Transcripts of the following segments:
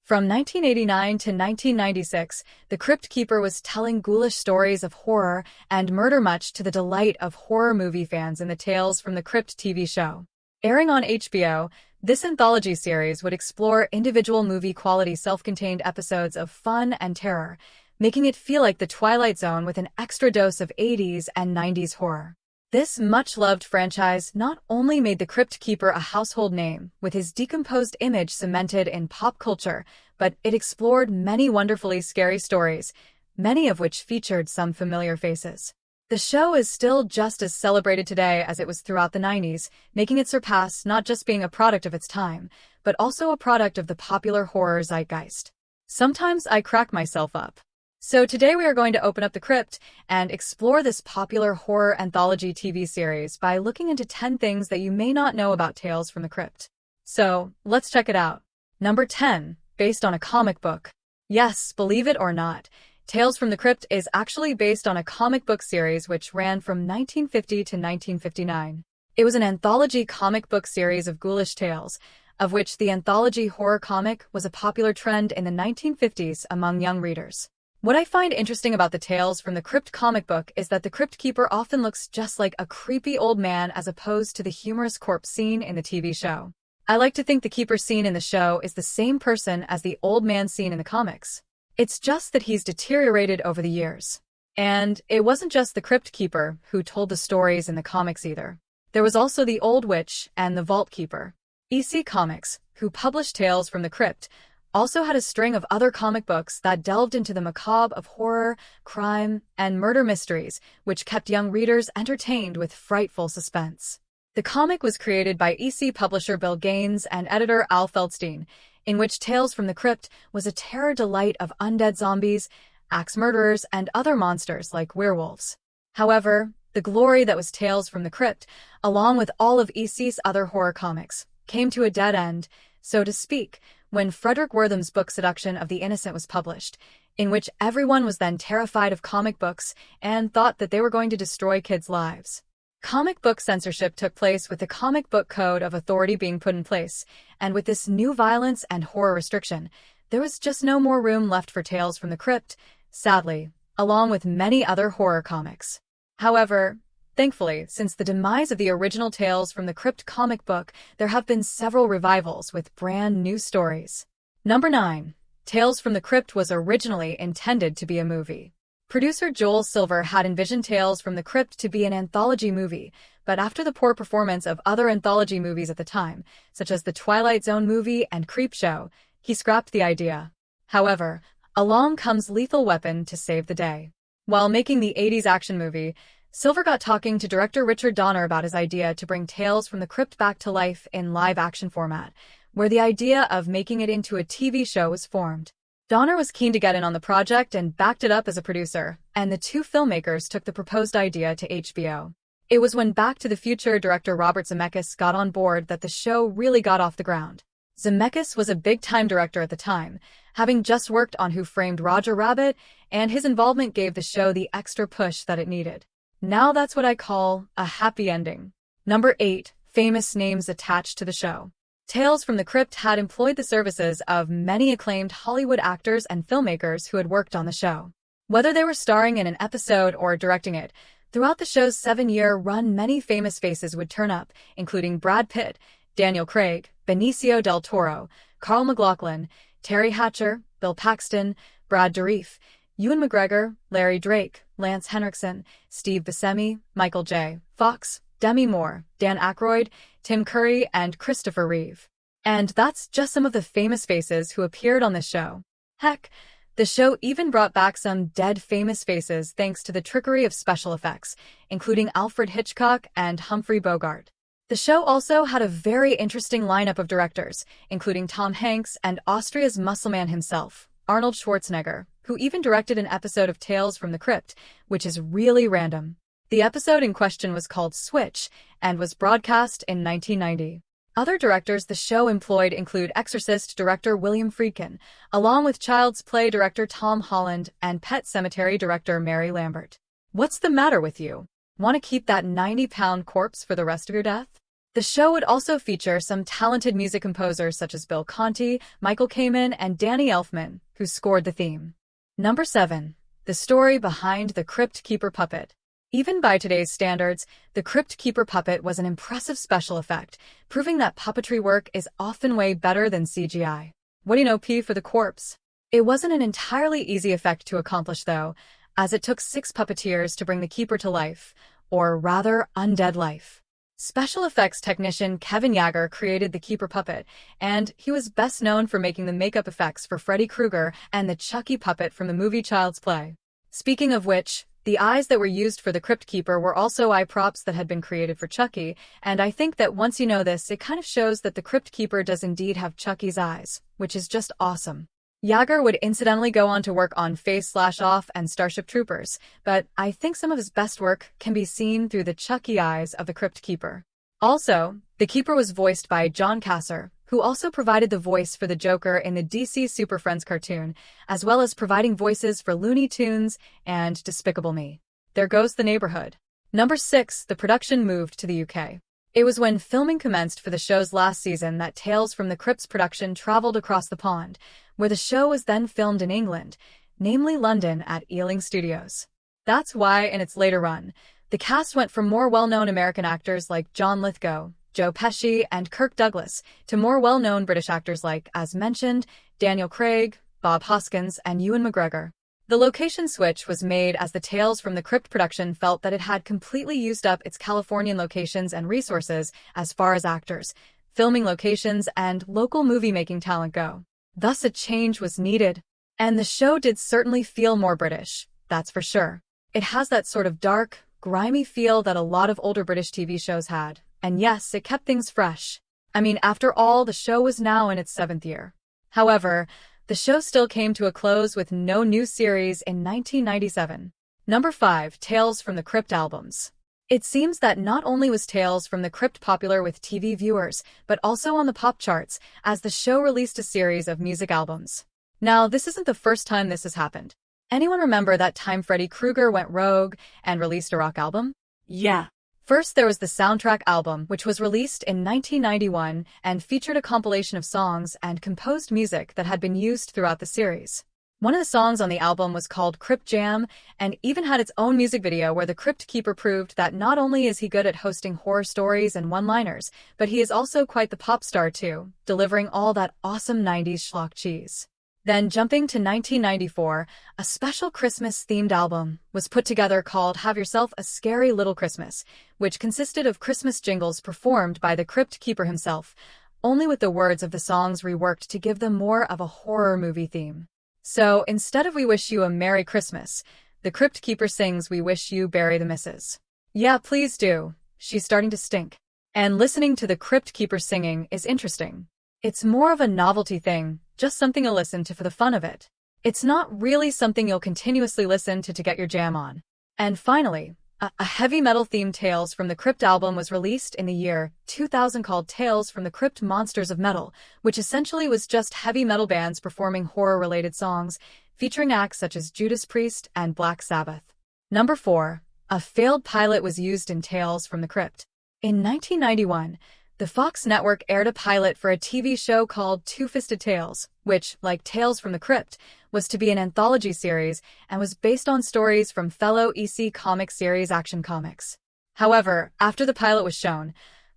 From 1989 to 1996, The Crypt Keeper was telling ghoulish stories of horror and murder, much to the delight of horror movie fans in the Tales from the Crypt TV show. Airing on HBO, this anthology series would explore individual movie-quality self-contained episodes of fun and terror, making it feel like the Twilight Zone with an extra dose of 80s and 90s horror. This much-loved franchise not only made The Crypt Keeper a household name, with his decomposed image cemented in pop culture, but it explored many wonderfully scary stories, many of which featured some familiar faces. The show is still just as celebrated today as it was throughout the 90s, making it surpass not just being a product of its time, but also a product of the popular horror zeitgeist. Sometimes I crack myself up. So today we are going to open up the crypt and explore this popular horror anthology TV series by looking into 10 things that you may not know about Tales from the Crypt. So, let's check it out. Number 10. Based on a comic book. Yes, believe it or not, Tales from the Crypt is actually based on a comic book series which ran from 1950 to 1959. It was an anthology comic book series of ghoulish tales, of which the anthology horror comic was a popular trend in the 1950s among young readers. What I find interesting about the Tales from the Crypt comic book is that the Crypt Keeper often looks just like a creepy old man as opposed to the humorous corpse scene in the TV show. I like to think the Keeper scene in the show is the same person as the old man scene in the comics. It's just that he's deteriorated over the years. And it wasn't just the Crypt Keeper who told the stories in the comics either. There was also the Old Witch and the Vault Keeper. EC Comics, who published Tales from the Crypt, also had a string of other comic books that delved into the macabre of horror, crime, and murder mysteries, which kept young readers entertained with frightful suspense. The comic was created by EC publisher Bill Gaines and editor Al Feldstein, in which Tales from the Crypt was a terror delight of undead zombies, axe murderers, and other monsters like werewolves. However, the glory that was Tales from the Crypt, along with all of EC's other horror comics, came to a dead end, so to speak, when Frederick Wortham's book Seduction of the Innocent was published, in which everyone was then terrified of comic books and thought that they were going to destroy kids' lives. Comic book censorship took place with the Comic Book Code of Authority being put in place, and with this new violence and horror restriction, there was just no more room left for Tales from the Crypt, sadly, along with many other horror comics. However, thankfully, since the demise of the original Tales from the Crypt comic book, there have been several revivals with brand new stories. Number 9. Tales from the Crypt was originally intended to be a movie. Producer Joel Silver had envisioned Tales from the Crypt to be an anthology movie, but after the poor performance of other anthology movies at the time, such as the Twilight Zone movie and Creepshow, he scrapped the idea. However, along comes Lethal Weapon to save the day. While making the 80s action movie, Silver got talking to director Richard Donner about his idea to bring Tales from the Crypt back to life in live-action format, where the idea of making it into a TV show was formed. Donner was keen to get in on the project and backed it up as a producer, and the two filmmakers took the proposed idea to HBO. It was when Back to the Future director Robert Zemeckis got on board that the show really got off the ground. Zemeckis was a big-time director at the time, having just worked on Who Framed Roger Rabbit, and his involvement gave the show the extra push that it needed. Now that's what I call a happy ending. Number 8. Famous names attached to the show. Tales from the Crypt had employed the services of many acclaimed Hollywood actors and filmmakers who had worked on the show. Whether they were starring in an episode or directing it, throughout the show's 7-year run many famous faces would turn up, including Brad Pitt, Daniel Craig, Benicio del Toro, Carl MacLachlan, Terry Hatcher, Bill Paxton, Brad Dourif, Ewan McGregor, Larry Drake, Lance Henriksen, Steve Buscemi, Michael J. Fox, Demi Moore, Dan Aykroyd, Tim Curry, and Christopher Reeve. And that's just some of the famous faces who appeared on the show. Heck, the show even brought back some dead famous faces thanks to the trickery of special effects, including Alfred Hitchcock and Humphrey Bogart. The show also had a very interesting lineup of directors, including Tom Hanks and Austria's muscleman himself, Arnold Schwarzenegger, who even directed an episode of Tales from the Crypt, which is really random. The episode in question was called Switch and was broadcast in 1990. Other directors the show employed include Exorcist director William Friedkin, along with Child's Play director Tom Holland and Pet Sematary director Mary Lambert. What's the matter with you? Want to keep that 90-pound corpse for the rest of your death? The show would also feature some talented music composers such as Bill Conti, Michael Kamen, and Danny Elfman, who scored the theme. Number 7. The story behind the Crypt Keeper puppet. Even by today's standards, the Crypt Keeper puppet was an impressive special effect, proving that puppetry work is often way better than CGI. What do you know, P for the corpse? It wasn't an entirely easy effect to accomplish though, as it took 6 puppeteers to bring the keeper to life, or rather, undead life. Special effects technician Kevin Yeager created the Keeper puppet, and he was best known for making the makeup effects for Freddy Krueger and the Chucky puppet from the movie Child's Play. Speaking of which, the eyes that were used for the Crypt Keeper were also eye props that had been created for Chucky, and I think that once you know this, it kind of shows that the Crypt Keeper does indeed have Chucky's eyes, which is just awesome. Yeager would incidentally go on to work on Face/Off and Starship Troopers, but I think some of his best work can be seen through the Chucky eyes of the Crypt Keeper. Also, the Keeper was voiced by John Kasser, who also provided the voice for the Joker in the DC Super Friends cartoon, as well as providing voices for Looney Tunes and Despicable Me. There goes the neighborhood. Number 6. The production moved to the UK. It was when filming commenced for the show's last season that Tales from the Crypt's production traveled across the pond, where the show was then filmed in England, namely London at Ealing Studios. That's why, in its later run, the cast went from more well-known American actors like John Lithgow, Joe Pesci, and Kirk Douglas to more well-known British actors like, as mentioned, Daniel Craig, Bob Hoskins, and Ewan McGregor. The location switch was made as the Tales from the Crypt production felt that it had completely used up its Californian locations and resources as far as actors, filming locations, and local movie-making talent go. Thus a change was needed. And the show did certainly feel more British, that's for sure. It has that sort of dark, grimy feel that a lot of older British TV shows had. And yes, it kept things fresh. I mean, after all, the show was now in its 7th year. However, the show still came to a close with no new series in 1997. Number 5. Tales from the Crypt albums. It seems that not only was Tales from the Crypt popular with TV viewers, but also on the pop charts, as the show released a series of music albums. Now, this isn't the first time this has happened. Anyone remember that time Freddy Krueger went rogue and released a rock album? Yeah. First, there was the soundtrack album, which was released in 1991 and featured a compilation of songs and composed music that had been used throughout the series. One of the songs on the album was called Crypt Jam, and even had its own music video where the Crypt Keeper proved that not only is he good at hosting horror stories and one-liners, but he is also quite the pop star too, delivering all that awesome 90s schlock cheese. Then, jumping to 1994, a special Christmas-themed album was put together called Have Yourself a Scary Little Christmas, which consisted of Christmas jingles performed by the Crypt Keeper himself, only with the words of the songs reworked to give them more of a horror movie theme. So, instead of We Wish You a Merry Christmas, the Crypt Keeper sings We Wish You Bury the Missus. Yeah, please do. She's starting to stink. And listening to the Crypt Keeper singing is interesting. It's more of a novelty thing, just something to listen to for the fun of it. It's not really something you'll continuously listen to get your jam on. And finally, a heavy metal-themed Tales from the Crypt album was released in the year 2000 called Tales from the Crypt Monsters of Metal, which essentially was just heavy metal bands performing horror-related songs, featuring acts such as Judas Priest and Black Sabbath. Number 4. A failed pilot was used in Tales from the Crypt. In 1991, the Fox network aired a pilot for a TV show called Two-Fisted Tales, which, like Tales from the Crypt, was to be an anthology series and was based on stories from fellow EC comic series Action Comics. However, after the pilot was shown,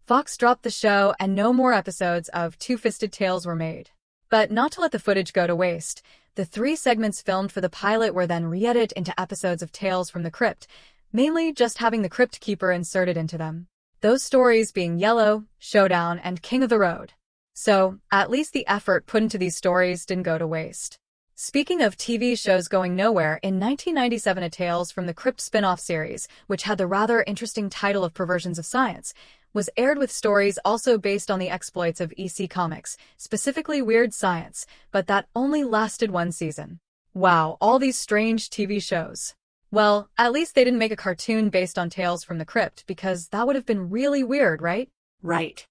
Fox dropped the show and no more episodes of Two-Fisted Tales were made. But not to let the footage go to waste, the 3 segments filmed for the pilot were then re-edited into episodes of Tales from the Crypt, mainly just having the Crypt Keeper inserted into them. Those stories being Yellow, Showdown, and King of the Road. So, at least the effort put into these stories didn't go to waste. Speaking of TV shows going nowhere, in 1997 a Tales from the Crypt spin-off series, which had the rather interesting title of Perversions of Science, was aired with stories also based on the exploits of EC Comics, specifically Weird Science, but that only lasted 1 season. Wow, all these strange TV shows. Well, at least they didn't make a cartoon based on Tales from the Crypt, because that would have been really weird, right? Right.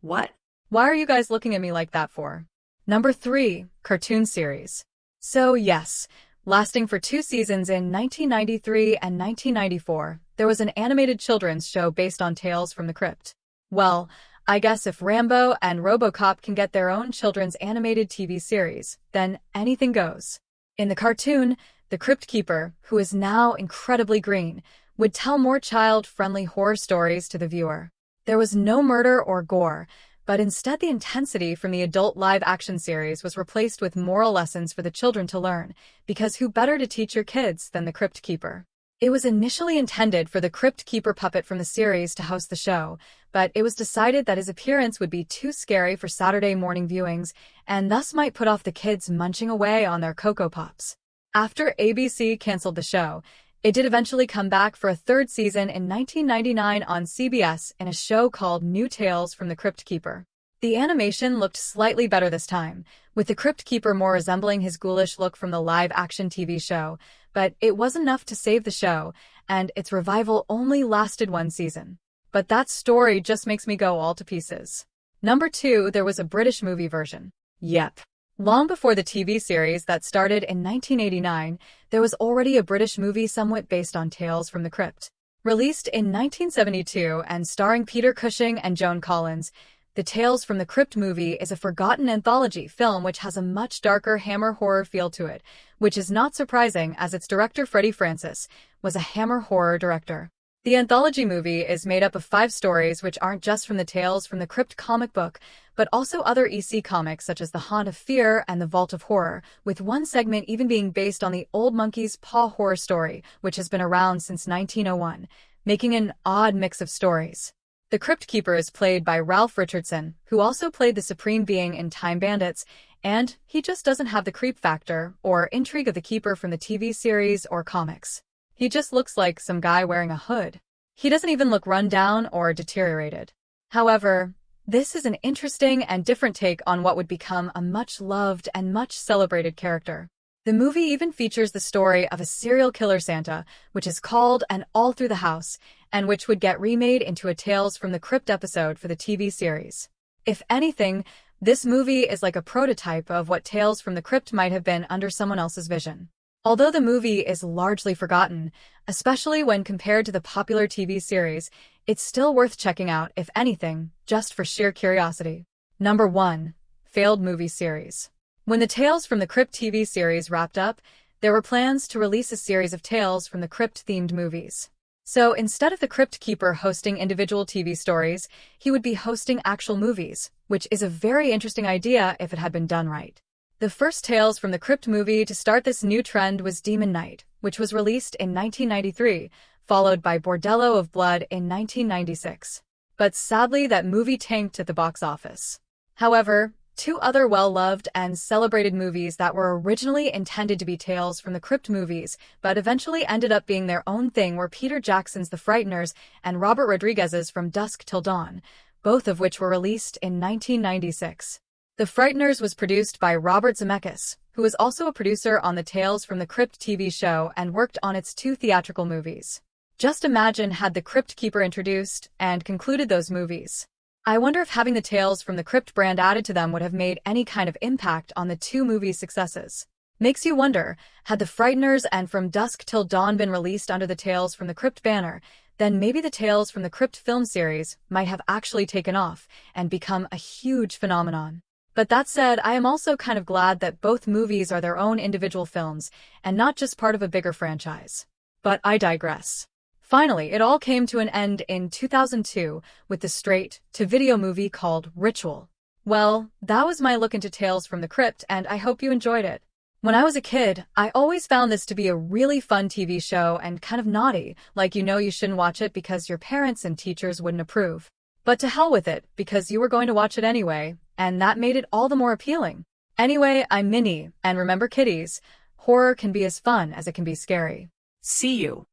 What? Why are you guys looking at me like that for? Number 3. Cartoon series. So yes, lasting for 2 seasons in 1993 and 1994, there was an animated children's show based on Tales from the Crypt. Well, I guess if Rambo and RoboCop can get their own children's animated TV series, then anything goes. In the cartoon, the Crypt Keeper, who is now incredibly green, would tell more child-friendly horror stories to the viewer. There was no murder or gore, but instead the intensity from the adult live-action series was replaced with moral lessons for the children to learn, because who better to teach your kids than the Crypt Keeper? It was initially intended for the Crypt Keeper puppet from the series to host the show, but it was decided that his appearance would be too scary for Saturday morning viewings, and thus might put off the kids munching away on their Cocoa Pops. After ABC canceled the show, it did eventually come back for a third season in 1999 on CBS in a show called New Tales from the Crypt Keeper. The animation looked slightly better this time, with the Crypt Keeper more resembling his ghoulish look from the live-action TV show, but it wasn't enough to save the show, and its revival only lasted one season. But that story just makes me go all to pieces. Number 2, there was a British movie version. Yep. Long before the TV series that started in 1989, there was already a British movie somewhat based on Tales from the Crypt. Released in 1972 and starring Peter Cushing and Joan Collins, the Tales from the Crypt movie is a forgotten anthology film which has a much darker Hammer horror feel to it, which is not surprising as its director Freddie Francis was a Hammer horror director. The anthology movie is made up of 5 stories which aren't just from the Tales from the Crypt comic book, but also other EC comics such as The Haunt of Fear and The Vault of Horror, with one segment even being based on the Old Monkey's Paw horror story, which has been around since 1901, making an odd mix of stories. The Crypt Keeper is played by Ralph Richardson, who also played the Supreme Being in Time Bandits, and he just doesn't have the creep factor or intrigue of the Keeper from the TV series or comics. He just looks like some guy wearing a hood. He doesn't even look run down or deteriorated. However, this is an interesting and different take on what would become a much-loved and much-celebrated character. The movie even features the story of a serial killer Santa, which is called An All Through the House, and which would get remade into a Tales from the Crypt episode for the TV series. If anything, this movie is like a prototype of what Tales from the Crypt might have been under someone else's vision. Although the movie is largely forgotten, especially when compared to the popular TV series, it's still worth checking out, if anything, just for sheer curiosity. Number 1. Failed movie series. When the Tales from the Crypt TV series wrapped up, there were plans to release a series of Tales from the Crypt-themed movies. So instead of the Crypt Keeper hosting individual TV stories, he would be hosting actual movies, which is a very interesting idea if it had been done right. The first Tales from the Crypt movie to start this new trend was Demon Knight, which was released in 1993, followed by Bordello of Blood in 1996. But sadly, that movie tanked at the box office. However, 2 other well-loved and celebrated movies that were originally intended to be Tales from the Crypt movies, but eventually ended up being their own thing, were Peter Jackson's The Frighteners and Robert Rodriguez's From Dusk Till Dawn, both of which were released in 1996. The Frighteners was produced by Robert Zemeckis, who was also a producer on the Tales from the Crypt TV show and worked on its 2 theatrical movies. Just imagine had the Crypt Keeper introduced and concluded those movies. I wonder if having the Tales from the Crypt brand added to them would have made any kind of impact on the 2 movie successes. Makes you wonder, had The Frighteners and From Dusk Till Dawn been released under the Tales from the Crypt banner, then maybe the Tales from the Crypt film series might have actually taken off and become a huge phenomenon. But that said, I am also kind of glad that both movies are their own individual films and not just part of a bigger franchise. But I digress. Finally, it all came to an end in 2002 with the straight-to-video movie called Ritual. Well, that was my look into Tales from the Crypt, and I hope you enjoyed it. When I was a kid, I always found this to be a really fun TV show and kind of naughty, like you shouldn't watch it because your parents and teachers wouldn't approve. But to hell with it, because you were going to watch it anyway, and that made it all the more appealing. Anyway, I'm Minnie, and remember kiddies, horror can be as fun as it can be scary. See you.